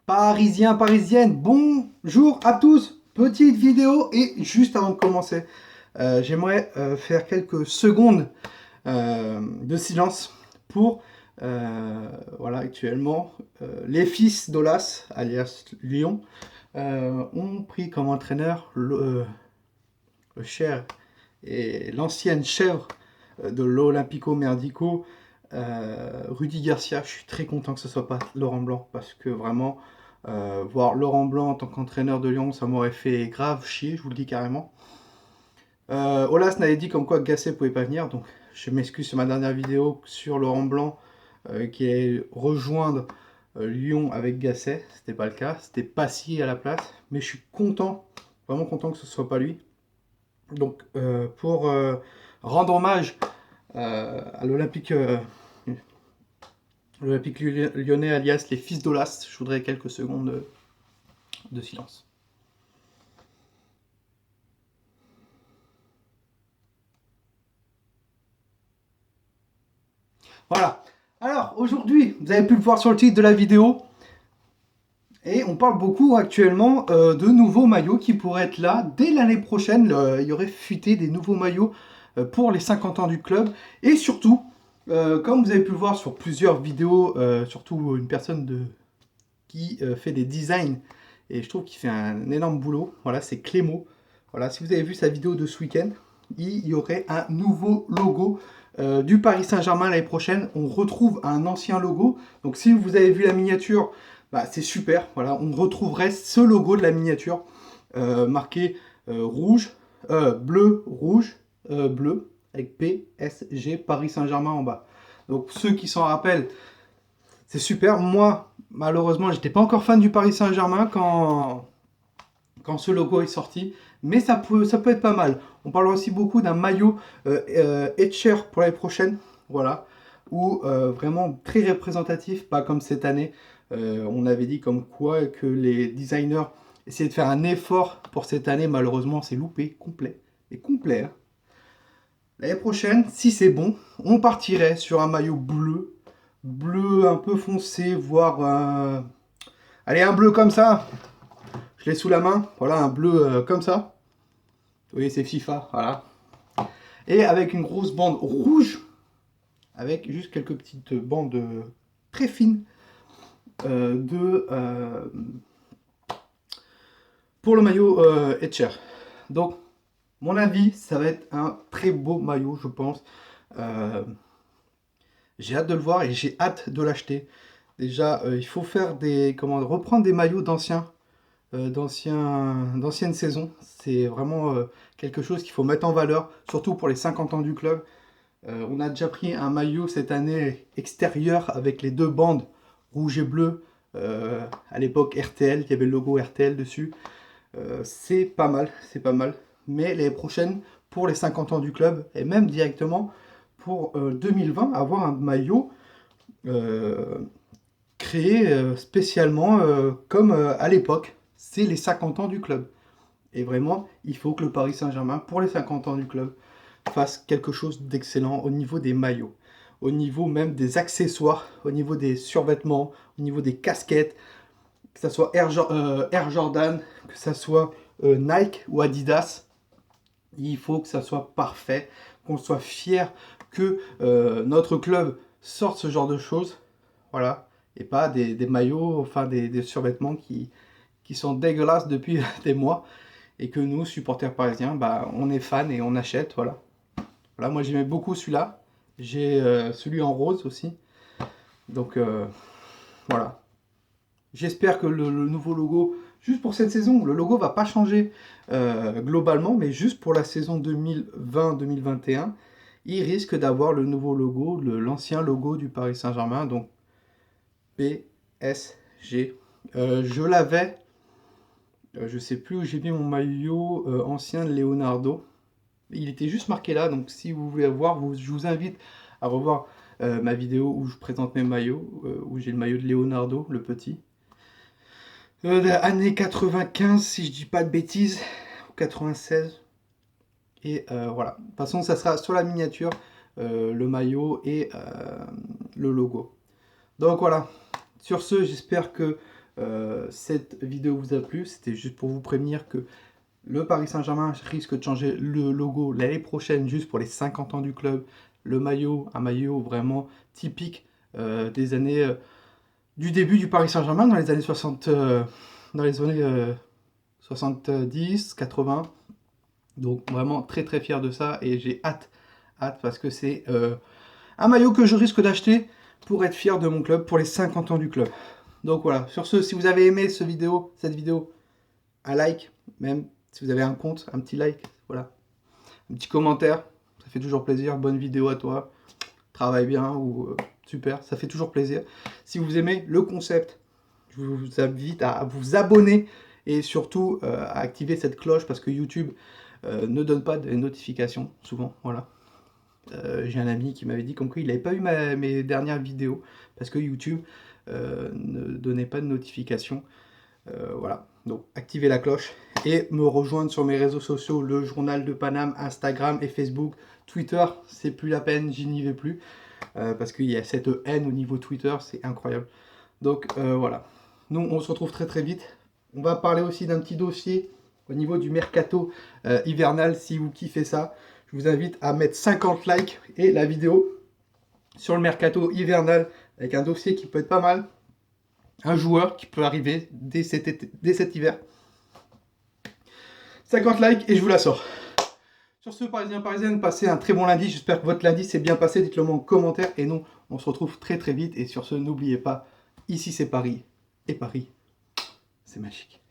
Parisiens, parisiennes, bonjour à tous. Petite vidéo et juste avant de commencer, j'aimerais faire quelques secondes de silence pour, voilà, actuellement, les fils d'Olas, alias Lyon, ont pris comme entraîneur le cher et l'ancienne chèvre de l'Olympico Merdico, Rudy Garcia. Je suis très content que ce soit pas Laurent Blanc parce que vraiment, voir Laurent Blanc en tant qu'entraîneur de Lyon, ça m'aurait fait grave chier, je vous le dis carrément. Olas n'avait dit comme quoi Gasset pouvait pas venir, donc je m'excuse sur ma dernière vidéo sur Laurent Blanc qui allait rejoindre Lyon avec Gasset. C'était pas le cas, c'était Passy à la place, mais je suis content, vraiment content que ce soit pas lui. Donc pour rendre hommage à l'Olympique lyonnais alias les fils d'Olas, je voudrais quelques secondes de silence. Voilà. Alors aujourd'hui, vous avez pu le voir sur le titre de la vidéo, et on parle beaucoup actuellement de nouveaux maillots qui pourraient être là dès l'année prochaine. Il y aurait fuité des nouveaux maillots pour les 50 ans du club. Et surtout, comme vous avez pu le voir sur plusieurs vidéos, surtout une personne qui fait des designs, et je trouve qu'il fait un énorme boulot. Voilà, c'est Clémo. Voilà, si vous avez vu sa vidéo de ce week-end, il y aurait un nouveau logo du Paris Saint-Germain l'année prochaine. On retrouve un ancien logo. Donc si vous avez vu la miniature, bah, c'est super. Voilà, on retrouverait ce logo de la miniature marqué rouge, bleu, rouge, bleu, avec PSG Paris Saint-Germain en bas. Donc ceux qui s'en rappellent, c'est super. Moi, malheureusement, j'étais pas encore fan du Paris Saint-Germain quand ce logo est sorti, mais ça peut être pas mal. On parlera aussi beaucoup d'un maillot Etcher pour l'année prochaine, voilà, ou vraiment très représentatif, pas comme cette année. On avait dit comme quoi que les designers essayaient de faire un effort pour cette année, malheureusement c'est loupé, complet, et complet. Hein. L'année prochaine, si c'est bon, on partirait sur un maillot bleu, bleu un peu foncé, voire allez, un bleu comme ça. Je l'ai sous la main, voilà, un bleu comme ça. Oui, c'est FIFA, voilà. Et avec une grosse bande rouge, avec juste quelques petites bandes très fines pour le maillot Etcher. Donc, mon avis, ça va être un très beau maillot, je pense. Euh, j'ai hâte de le voir et j'ai hâte de l'acheter. Déjà, il faut faire reprendre des maillots d'anciennes saisons. C'est vraiment quelque chose qu'il faut mettre en valeur, surtout pour les 50 ans du club. On a déjà pris un maillot cette année extérieur avec les deux bandes rouge et bleu. À l'époque RTL, il y avait le logo RTL dessus. C'est pas mal, c'est pas mal. Mais les prochaines, pour les 50 ans du club, et même directement pour 2020, avoir un maillot euh, créé spécialement comme à l'époque. C'est les 50 ans du club. Et vraiment, il faut que le Paris Saint-Germain, pour les 50 ans du club, fasse quelque chose d'excellent au niveau des maillots, au niveau même des accessoires, au niveau des survêtements, au niveau des casquettes, que ce soit Air Jordan, que ce soit Nike ou Adidas. Il faut que ça soit parfait, qu'on soit fier que notre club sorte ce genre de choses. Voilà. Et pas des maillots, enfin des survêtements qui sont dégueulasses depuis des mois. Et que nous, supporters parisiens, bah, on est fans et on achète. Voilà. Voilà, moi j'aimais beaucoup celui-là. J'ai celui en rose aussi. Donc voilà. J'espère que le nouveau logo, juste pour cette saison, le logo va pas changer globalement, mais juste pour la saison 2020-2021, il risque d'avoir le nouveau logo, l'ancien logo du Paris Saint-Germain, donc PSG. Je l'avais, je sais plus où j'ai mis mon maillot ancien de Leonardo. Il était juste marqué là, donc si vous voulez voir, je vous invite à revoir ma vidéo où je présente mes maillots, où j'ai le maillot de Leonardo, le petit. Année 95, si je dis pas de bêtises, ou 96. Et voilà. De toute façon, ça sera sur la miniature, le maillot et le logo. Donc voilà. Sur ce, j'espère que cette vidéo vous a plu. C'était juste pour vous prévenir que le Paris Saint-Germain risque de changer le logo l'année prochaine, juste pour les 50 ans du club. Le maillot, un maillot vraiment typique des années du début du Paris Saint-Germain, dans les années 60, dans les années 70, 80. Donc vraiment très très fier de ça et j'ai hâte parce que c'est un maillot que je risque d'acheter pour être fier de mon club pour les 50 ans du club. Donc voilà, sur ce, si vous avez aimé cette vidéo, un like, même si vous avez un compte, un petit like, voilà. Un petit commentaire, ça fait toujours plaisir. Bonne vidéo à toi, travaille bien ou super, ça fait toujours plaisir. Si vous aimez le concept, je vous invite à vous abonner et surtout à activer cette cloche parce que YouTube ne donne pas de notifications souvent, voilà. J'ai un ami qui m'avait dit comme quoi il n'avait pas eu mes dernières vidéos parce que YouTube ne donnait pas de notifications. Voilà, donc activez la cloche et me rejoindre sur mes réseaux sociaux, le Journal de Paname, Instagram et Facebook. Twitter, c'est plus la peine, j'y n'y vais plus parce qu'il y a cette haine au niveau Twitter, c'est incroyable. Donc voilà, nous on se retrouve très très vite. On va parler aussi d'un petit dossier au niveau du mercato hivernal. Si vous kiffez ça, je vous invite à mettre 50 likes et la vidéo sur le mercato hivernal avec un dossier qui peut être pas mal. Un joueur qui peut arriver dès cet hiver. 50 likes et je vous la sors. Sur ce, Parisiens, Parisiennes, passez un très bon lundi. J'espère que votre lundi s'est bien passé. Dites-le moi en commentaire. Et non, on se retrouve très très vite. Et sur ce, n'oubliez pas, ici c'est Paris. Et Paris, c'est magique.